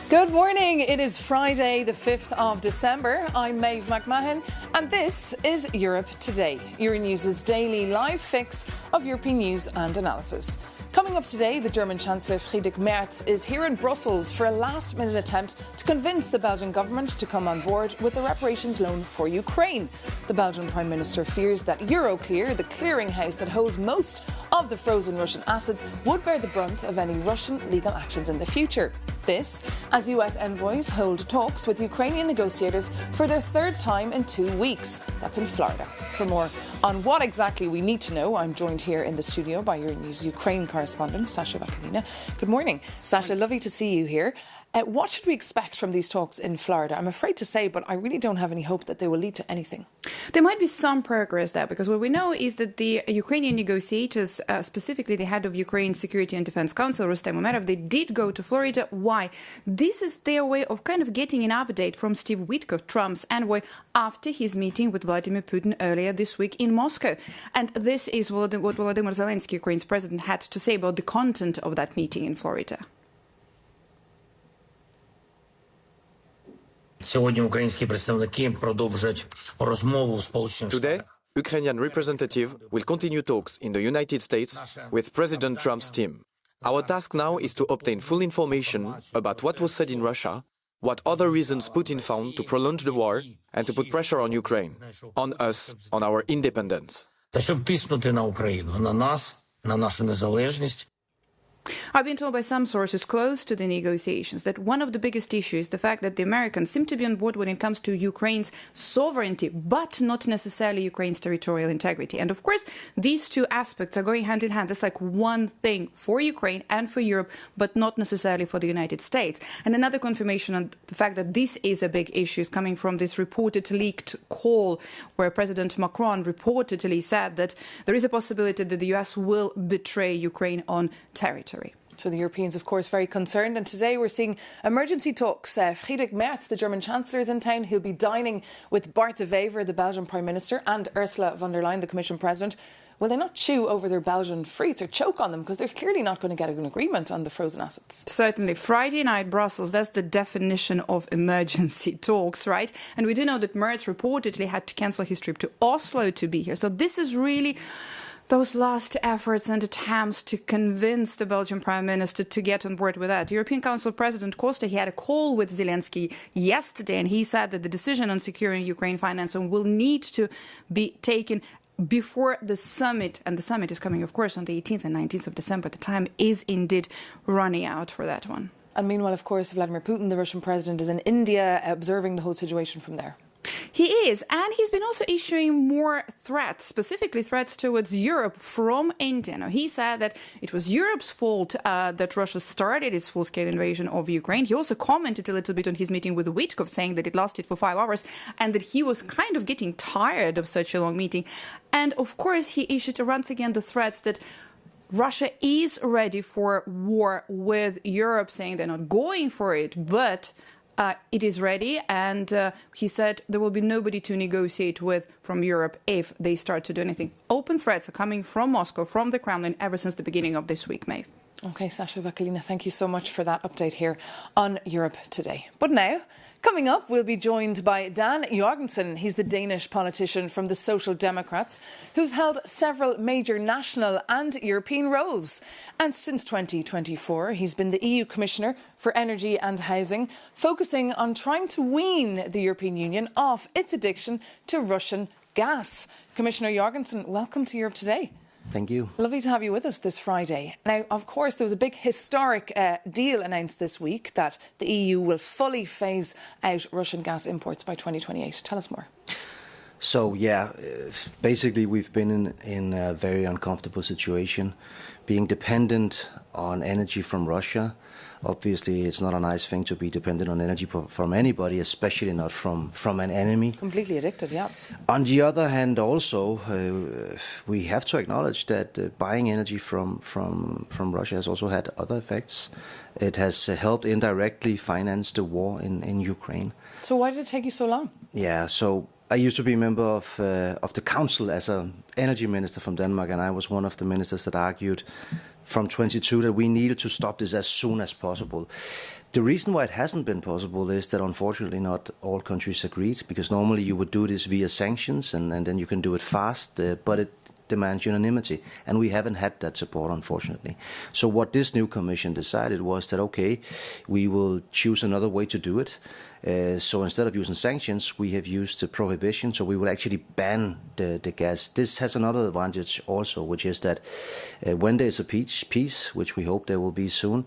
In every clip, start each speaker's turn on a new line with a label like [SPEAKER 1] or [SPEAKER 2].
[SPEAKER 1] Good morning. It is Friday, the 5th of December. I'm Méabh Mc Mahon, and this is Europe Today, Euronews' daily live fix of European news and analysis. Coming up today, the German Chancellor Friedrich Merz is here in Brussels for a last-minute attempt to convince the Belgian government to come on board with the reparations loan for Ukraine. The Belgian Prime Minister fears that Euroclear, the clearinghouse that holds most of the frozen Russian assets, would bear the brunt of any Russian legal actions in the future. This, as US envoys hold talks with Ukrainian negotiators for their third time in 2 weeks. That's in Florida. For more on what exactly we need to know, I'm joined here in the studio by Euronews Ukraine correspondent, Sasha Vakalina. Good morning. Sasha, lovely to see you here. What should we expect from these talks in Florida? I'm afraid to say, but I really don't have any hope that they will lead to anything.
[SPEAKER 2] There might be some progress there, because what we know is that the Ukrainian negotiators, specifically the head of Ukraine's Security and Defense Council, Rustem Umerov, they did go to Florida. Why? This is their way of kind of getting an update from Steve Witkoff, Trump's envoy, after his meeting with Vladimir Putin earlier this week in Moscow. And this is what Volodymyr Zelensky, Ukraine's president, had to say about the content of that meeting in Florida.
[SPEAKER 3] Today, Ukrainian representative will continue talks in the United States with President Trump's team. Our task now is to obtain full information about what was said in Russia, what other reasons Putin found to prolong the war, and to put pressure on Ukraine, on us, on our independence.
[SPEAKER 2] I've been told by some sources close to the negotiations that one of the biggest issues is the fact that the Americans seem to be on board when it comes to Ukraine's sovereignty, but not necessarily Ukraine's territorial integrity. And of course, these two aspects are going hand in hand. It's like one thing for Ukraine and for Europe, but not necessarily for the United States. And another confirmation on the fact that this is a big issue is coming from this reported leaked call where President Macron reportedly said that there is a possibility that the US will betray Ukraine on territory.
[SPEAKER 1] So the Europeans, of course, very concerned. And today we're seeing emergency talks. Friedrich Merz, the German Chancellor, is in town. He'll be dining with Bart de Wever, the Belgian Prime Minister, and Ursula von der Leyen, the Commission President. Will they not chew over their Belgian frites or choke on them? Because they're clearly not going to get an agreement on the frozen assets.
[SPEAKER 2] Certainly. Friday night, Brussels, that's the definition of emergency talks, right? And we do know that Merz reportedly had to cancel his trip to Oslo to be here. So this is really those last efforts and attempts to convince the Belgian Prime Minister to get on board with that. European Council President Costa, he had a call with Zelensky yesterday, and he said that the decision on securing Ukraine financing will need to be taken before the summit, and the summit is coming, of course, on the 18th and 19th of December. The time is indeed running out for that one.
[SPEAKER 1] And meanwhile, of course, Vladimir Putin, the Russian president, is in India observing the whole situation from there.
[SPEAKER 2] He is, and he's been also issuing more threats, specifically threats towards Europe from India. Now, he said that it was Europe's fault that Russia started its full-scale invasion of Ukraine. He also commented a little bit on his meeting with Witkoff, saying that it lasted for 5 hours and that he was kind of getting tired of such a long meeting. And, of course, he issued once again the threats that Russia is ready for war with Europe, saying they're not going for it, but it is ready, and he said there will be nobody to negotiate with from Europe if they start to do anything. Open threats are coming from Moscow, from the Kremlin, ever since the beginning of this week, May.
[SPEAKER 1] OK, Sasha Vakalina, thank you so much for that update here on Europe Today. But now, coming up, we'll be joined by Dan Jorgensen. He's the Danish politician from the Social Democrats who's held several major national and European roles. And since 2024, he's been the EU Commissioner for Energy and Housing, focusing on trying to wean the European Union off its addiction to Russian gas. Commissioner Jorgensen, welcome to Europe Today.
[SPEAKER 4] Thank you.
[SPEAKER 1] Lovely to have you with us this Friday. Now, of course, there was a big historic deal announced this week that the EU will fully phase out Russian gas imports by 2028. Tell us more.
[SPEAKER 4] So yeah, basically we've been in a very uncomfortable situation, being dependent on energy from Russia. Obviously, it's not a nice thing to be dependent on energy from anybody, especially not from an enemy.
[SPEAKER 1] Completely addicted, yeah.
[SPEAKER 4] On the other hand, also, we have to acknowledge that buying energy from Russia has also had other effects. It has helped indirectly finance the war in Ukraine.
[SPEAKER 1] So why did it take you so long?
[SPEAKER 4] Yeah, so I used to be a member of the council as an energy minister from Denmark, and I was one of the ministers that argued from 22 that we needed to stop this as soon as possible. The reason why it hasn't been possible is that unfortunately not all countries agreed, because normally you would do this via sanctions and then you can do it fast, but it demands unanimity, and we haven't had that support, unfortunately. So what this new commission decided was that, okay, we will choose another way to do it. So instead of using sanctions, we have used prohibition, so we will actually ban the gas. This has another advantage also, which is that when there's a peace, which we hope there will be soon,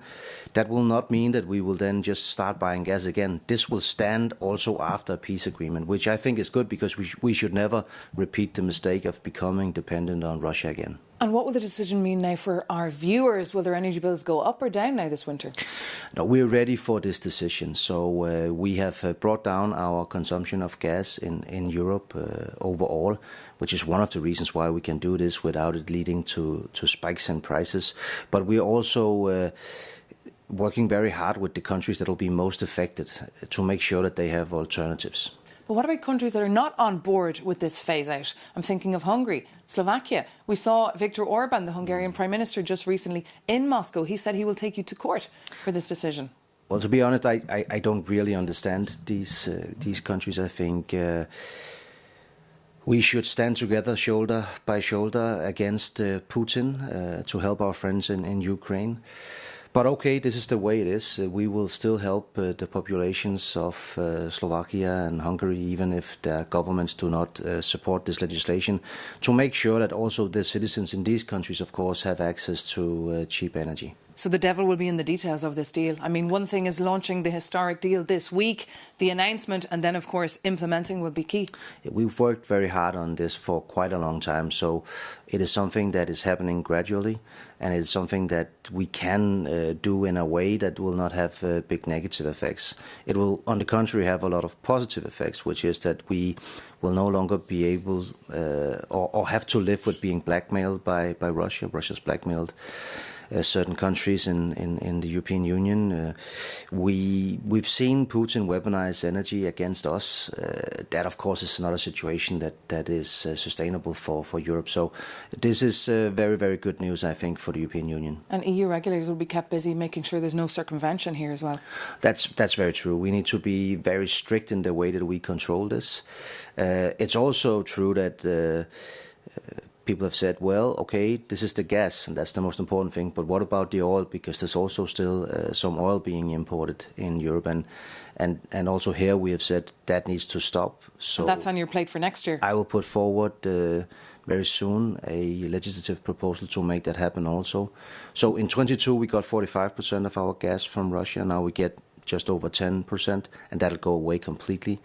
[SPEAKER 4] that will not mean that we will then just start buying gas again. This will stand also after a peace agreement, which I think is good, because we should never repeat the mistake of becoming dependent on Russia again.
[SPEAKER 1] And what will the decision mean now for our viewers? Will their energy bills go up or down now this winter?
[SPEAKER 4] No, we're ready for this decision. So we have brought down our consumption of gas in Europe overall, which is one of the reasons why we can do this without it leading to spikes in prices. But we're also working very hard with the countries that will be most affected to make sure that they have alternatives.
[SPEAKER 1] But what about countries that are not on board with this phase-out? I'm thinking of Hungary, Slovakia. We saw Viktor Orban, the Hungarian Prime Minister, just recently in Moscow. He said he will take you to court for this decision.
[SPEAKER 4] Well, to be honest, I don't really understand these countries. I think we should stand together shoulder by shoulder against Putin to help our friends in Ukraine. But okay, this is the way it is. We will still help the populations of Slovakia and Hungary, even if their governments do not support this legislation, to make sure that also the citizens in these countries, of course, have access to cheap energy.
[SPEAKER 1] So the devil will be in the details of this deal. I mean, one thing is launching the historic deal this week, the announcement, and then, of course, implementing will be key.
[SPEAKER 4] We've worked very hard on this for quite a long time, so it is something that is happening gradually, and it is something that we can do in a way that will not have big negative effects. It will, on the contrary, have a lot of positive effects, which is that we will no longer be able or have to live with being blackmailed by Russia. Russia's blackmailed certain countries in the European Union. We've seen Putin weaponize energy against us. That, of course, is not a situation that is sustainable for Europe. So this is very, very good news, I think, for the European Union.
[SPEAKER 1] And EU regulators will be kept busy making sure there's no circumvention here as well.
[SPEAKER 4] That's very true. We need to be very strict in the way that we control this. It's also true that people have said, well, okay, this is the gas, and that's the most important thing, but what about the oil? Because there's also still some oil being imported in Europe, and also here we have said that needs to stop. So
[SPEAKER 1] and that's on your plate for next year.
[SPEAKER 4] I will put forward very soon a legislative proposal to make that happen also. So in 22 we got 45% of our gas from Russia, now we get just over 10%, and that'll go away completely.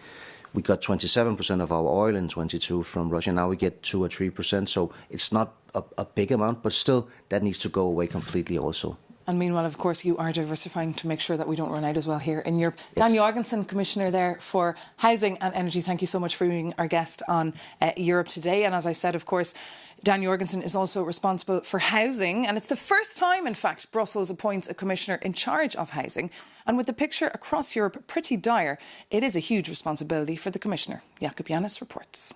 [SPEAKER 4] We got 27% of our oil in 22 from Russia. Now we get 2 or 3%. So it's not a big amount, but still that needs to go away completely also.
[SPEAKER 1] And meanwhile, of course, you are diversifying to make sure that we don't run out as well here in Europe.
[SPEAKER 4] Yes.
[SPEAKER 1] Dan Jorgensen, Commissioner there for Housing and Energy, thank you so much for being our guest on Europe Today. And as I said, of course, Dan Jorgensen is also responsible for housing. And it's the first time, in fact, Brussels appoints a commissioner in charge of housing. And with the picture across Europe pretty dire, it is a huge responsibility for the commissioner. Jakub Janis reports.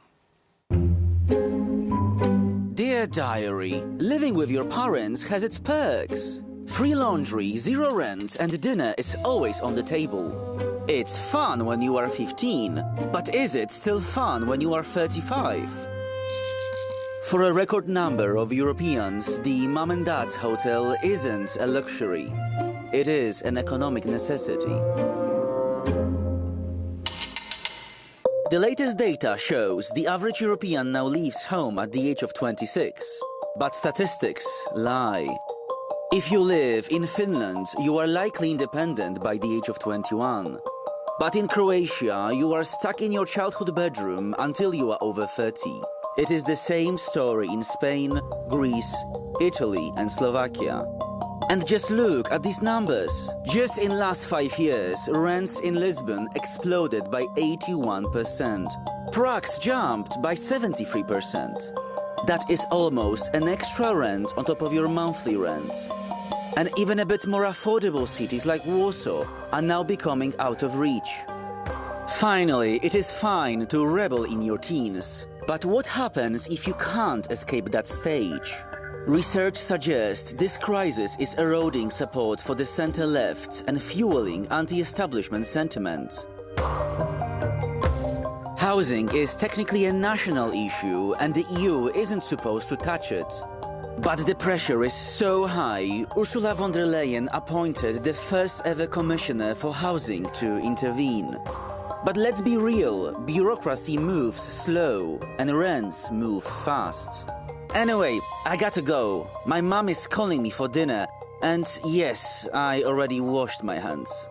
[SPEAKER 5] Dear Diary, living with your parents has its perks. Free laundry, zero rent, and dinner is always on the table. It's fun when you are 15, but is it still fun when you are 35? For a record number of Europeans, the mom and dad's hotel isn't a luxury. It is an economic necessity. The latest data shows the average European now leaves home at the age of 26. But statistics lie. If you live in Finland, you are likely independent by the age of 21. But in Croatia, you are stuck in your childhood bedroom until you are over 30. It is the same story in Spain, Greece, Italy and Slovakia. And just look at these numbers. Just in last 5 years, rents in Lisbon exploded by 81%. Prague's jumped by 73%. That is almost an extra rent on top of your monthly rent. And even a bit more affordable cities like Warsaw are now becoming out of reach. Finally, it is fine to rebel in your teens. But what happens if you can't escape that stage? Research suggests this crisis is eroding support for the center-left and fueling anti-establishment sentiment. Housing is technically a national issue and the EU isn't supposed to touch it. But the pressure is so high, Ursula von der Leyen appointed the first ever commissioner for housing to intervene. But let's be real, bureaucracy moves slow and rents move fast. Anyway, I gotta go. My mom is calling me for dinner and yes, I already washed my hands.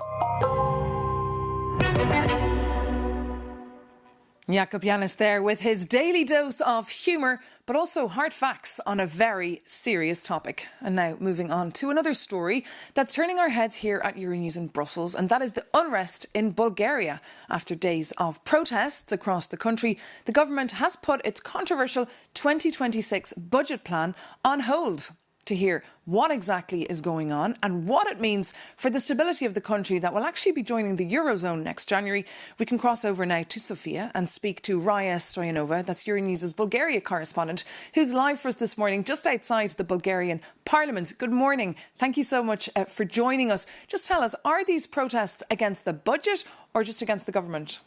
[SPEAKER 1] Jakub Janis there with his daily dose of humour, but also hard facts on a very serious topic. And now moving on to another story that's turning our heads here at Euronews in Brussels, and that is the unrest in Bulgaria. After days of protests across the country, the government has put its controversial 2026 budget plan on hold. To hear what exactly is going on and what it means for the stability of the country that will actually be joining the Eurozone next January, we can cross over now to Sofia and speak to Maria Stoyanova, that's Euronews' Bulgaria correspondent, who's live for us this morning just outside the Bulgarian Parliament. Good morning. Thank you so much for joining us. Just tell us, are these protests against the budget or just against the government?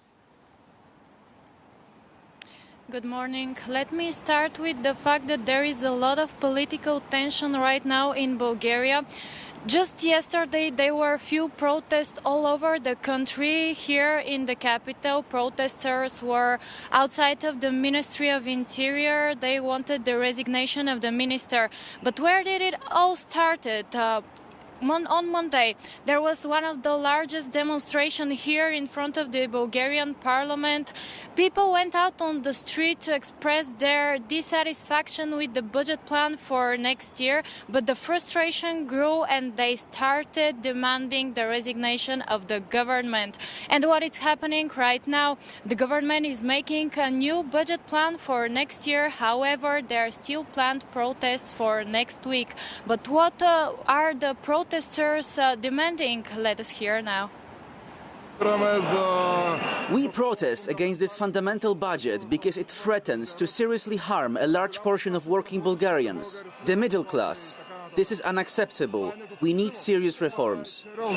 [SPEAKER 6] Good morning. Let me start with the fact that there is a lot of political tension right now in Bulgaria. Just yesterday, there were few protests all over the country. Here in the capital, protesters were outside of the Ministry of Interior. They wanted the resignation of the minister. But where did it all started? On Monday, there was one of the largest demonstrations here in front of the Bulgarian parliament. People went out on the street to express their dissatisfaction with the budget plan for next year, but the frustration grew and they started demanding the resignation of the government. And what is happening right now, the government is making a new budget plan for next year. However, there are still planned protests for next week. But what are the protesters demanding? Let us hear now.
[SPEAKER 5] We protest against this fundamental budget because it threatens to seriously harm a large portion of working Bulgarians, the middle class. This is unacceptable. We need serious reforms.
[SPEAKER 7] A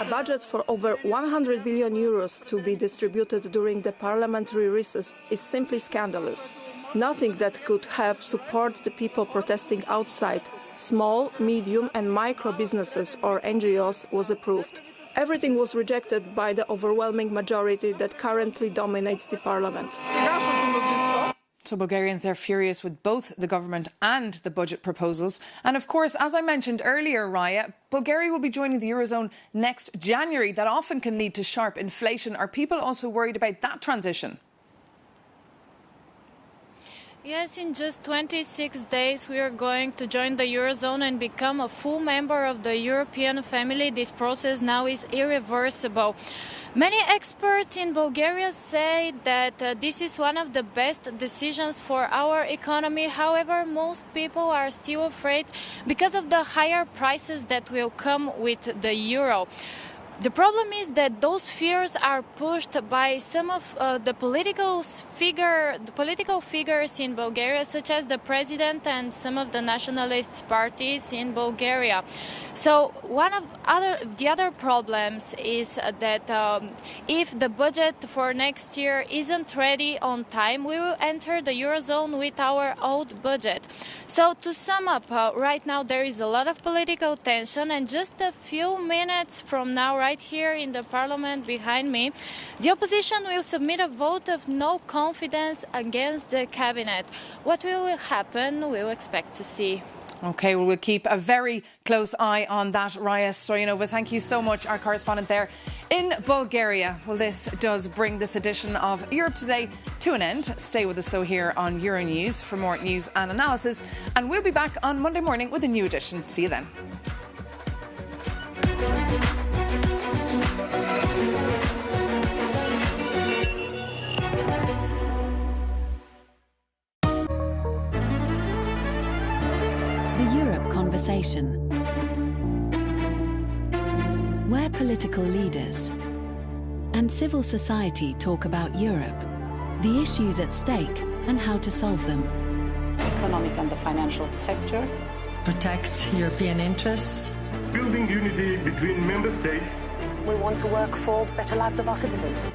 [SPEAKER 7] budget for over 100 billion euros to be distributed during the parliamentary recess is simply scandalous. Nothing that could have supported the people protesting outside, small, medium and micro businesses or NGOs, was approved. Everything was rejected by the overwhelming majority that currently dominates the parliament.
[SPEAKER 1] So Bulgarians, they're furious with both the government and the budget proposals. And of course, as I mentioned earlier, Raya, Bulgaria will be joining the Eurozone next January. That often can lead to sharp inflation. Are people also worried about that transition?
[SPEAKER 6] Yes, in just 26 days we are going to join the Eurozone and become a full member of the European family. This process now is irreversible. Many experts in Bulgaria say that this is one of the best decisions for our economy. However, most people are still afraid because of the higher prices that will come with the euro. The problem is that those fears are pushed by some of the political figures in Bulgaria, such as the president and some of the nationalist parties in Bulgaria. So the other problems is that if the budget for next year isn't ready on time, we will enter the Eurozone with our old budget. So to sum up, right now there is a lot of political tension, and just a few minutes from now, right here in the parliament behind me, the opposition will submit a vote of no confidence against the cabinet. What will happen, we'll expect to see.
[SPEAKER 1] OK, well, we'll keep a very close eye on that. Raya Stoyanova, thank you so much, our correspondent there in Bulgaria. Well, this does bring this edition of Europe Today to an end. Stay with us, though, here on Euronews for more news and analysis. And we'll be back on Monday morning with a new edition. See you then.
[SPEAKER 8] Conversation, where political leaders and civil society talk about Europe, the issues at stake and how to solve them.
[SPEAKER 9] Economic and the financial sector.
[SPEAKER 10] Protect European interests.
[SPEAKER 11] Building unity between member states.
[SPEAKER 12] We want to work for better lives of our citizens.